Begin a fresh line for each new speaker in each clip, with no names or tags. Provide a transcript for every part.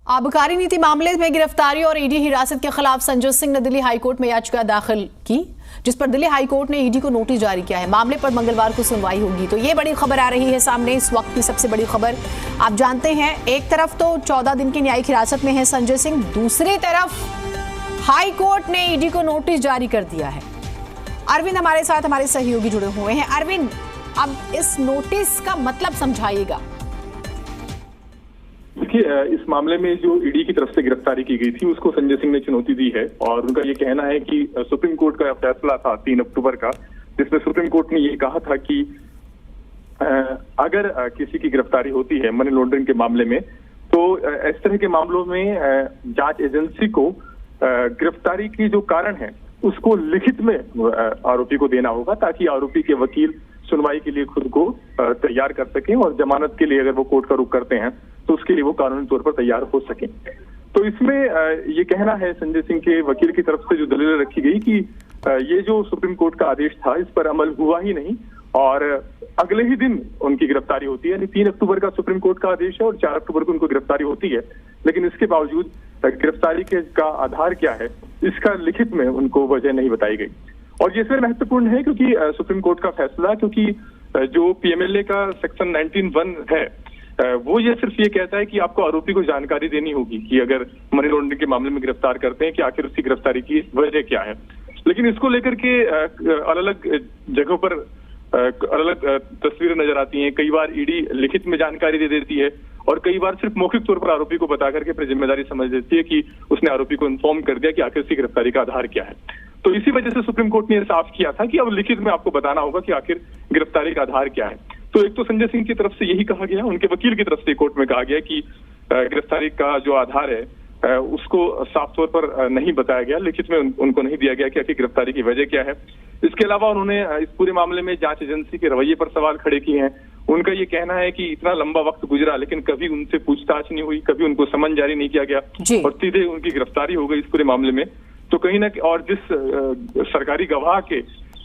आबकारी नीति मामले में गिरफ्तारी और ईडी हिरासत के खिलाफ संजय सिंह ने दिल्ली हाईकोर्ट में याचिका दाखिल की, जिस पर दिल्ली हाईकोर्ट ने ईडी को नोटिस जारी किया है। मामले पर मंगलवार को सुनवाई होगी। तो ये बड़ी खबर आ रही है सामने, इस वक्त की सबसे बड़ी खबर। आप जानते हैं, एक तरफ तो 14 दिन की न्यायिक हिरासत में है संजय सिंह, दूसरी तरफ हाईकोर्ट ने ईडी को नोटिस जारी कर दिया है। अरविंद हमारे साथ, हमारे सहयोगी जुड़े हुए हैं। अरविंद, अब इस नोटिस का मतलब समझाइएगा।
देखिए, इस मामले में जो ईडी की तरफ से गिरफ्तारी की गई थी उसको संजय सिंह ने चुनौती दी है और उनका ये कहना है कि सुप्रीम कोर्ट का फैसला था 3 अक्टूबर का, जिसमें सुप्रीम कोर्ट ने ये कहा था कि अगर किसी की गिरफ्तारी होती है मनी लॉन्ड्रिंग के मामले में, तो इस तरह के मामलों में जांच एजेंसी को गिरफ्तारी की जो कारण है उसको लिखित में आरोपी को देना होगा, ताकि आरोपी के वकील सुनवाई के लिए खुद को तैयार कर सकें और जमानत के लिए अगर वो कोर्ट का रुख करते हैं तो उसके लिए वो कानूनी तौर पर तैयार हो सकें। तो इसमें ये कहना है संजय सिंह के वकील की तरफ से जो दलील रखी गई कि ये जो सुप्रीम कोर्ट का आदेश था इस पर अमल हुआ ही नहीं और अगले ही दिन उनकी गिरफ्तारी होती है। यानी 3 अक्टूबर का सुप्रीम कोर्ट का आदेश है और 4 अक्टूबर को उनको गिरफ्तारी होती है, लेकिन इसके बावजूद गिरफ्तारी का आधार क्या है इसका लिखित में उनको वजह नहीं बताई गई। और ये इसलिए महत्वपूर्ण है क्योंकि सुप्रीम कोर्ट का फैसला, क्योंकि जो पीएमएलए का सेक्शन 19(1) है वो ये सिर्फ ये कहता है कि आपको आरोपी को जानकारी देनी होगी कि अगर मनी लॉन्ड्रिंग के मामले में गिरफ्तार करते हैं कि आखिर उसकी गिरफ्तारी की वजह क्या है। लेकिन इसको लेकर के अलग अलग जगहों पर अलग तस्वीरें नजर आती हैं। कई बार ईडी लिखित में जानकारी दे देती है और कई बार सिर्फ मौखिक तौर पर आरोपी को बता करके अपनी जिम्मेदारी समझ लेती है कि उसने आरोपी को इन्फॉर्म कर दिया कि आखिर उसकी गिरफ्तारी का आधार क्या है। तो इसी वजह से सुप्रीम कोर्ट ने साफ किया था कि अब लिखित में आपको बताना होगा कि आखिर गिरफ्तारी का आधार क्या है। तो एक तो संजय सिंह की तरफ से यही कहा गया, उनके वकील की तरफ से कोर्ट में कहा गया कि गिरफ्तारी का जो आधार है उसको साफ तौर पर नहीं बताया गया, लिखित में उनको नहीं दिया गया कि आखिर गिरफ्तारी की वजह क्या है। इसके अलावा उन्होंने इस पूरे मामले में जांच एजेंसी के रवैये पर सवाल खड़े किए हैं। उनका ये कहना है कि इतना लंबा वक्त गुजरा लेकिन कभी उनसे पूछताछ नहीं हुई, कभी उनको समन जारी नहीं किया गया और सीधे उनकी गिरफ्तारी हो गई इस पूरे मामले में। तो कहीं ना, और जिस सरकारी गवाह के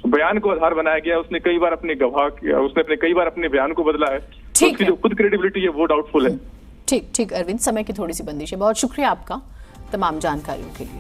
बयान को आधार बनाया गया उसने कई बार अपने बयान को बदला है, तो उसकी जो खुद क्रेडिबिलिटी है वो डाउटफुल है।
ठीक अरविंद, समय की थोड़ी सी बंदिश है। बहुत शुक्रिया आपका तमाम जानकारियों के लिए।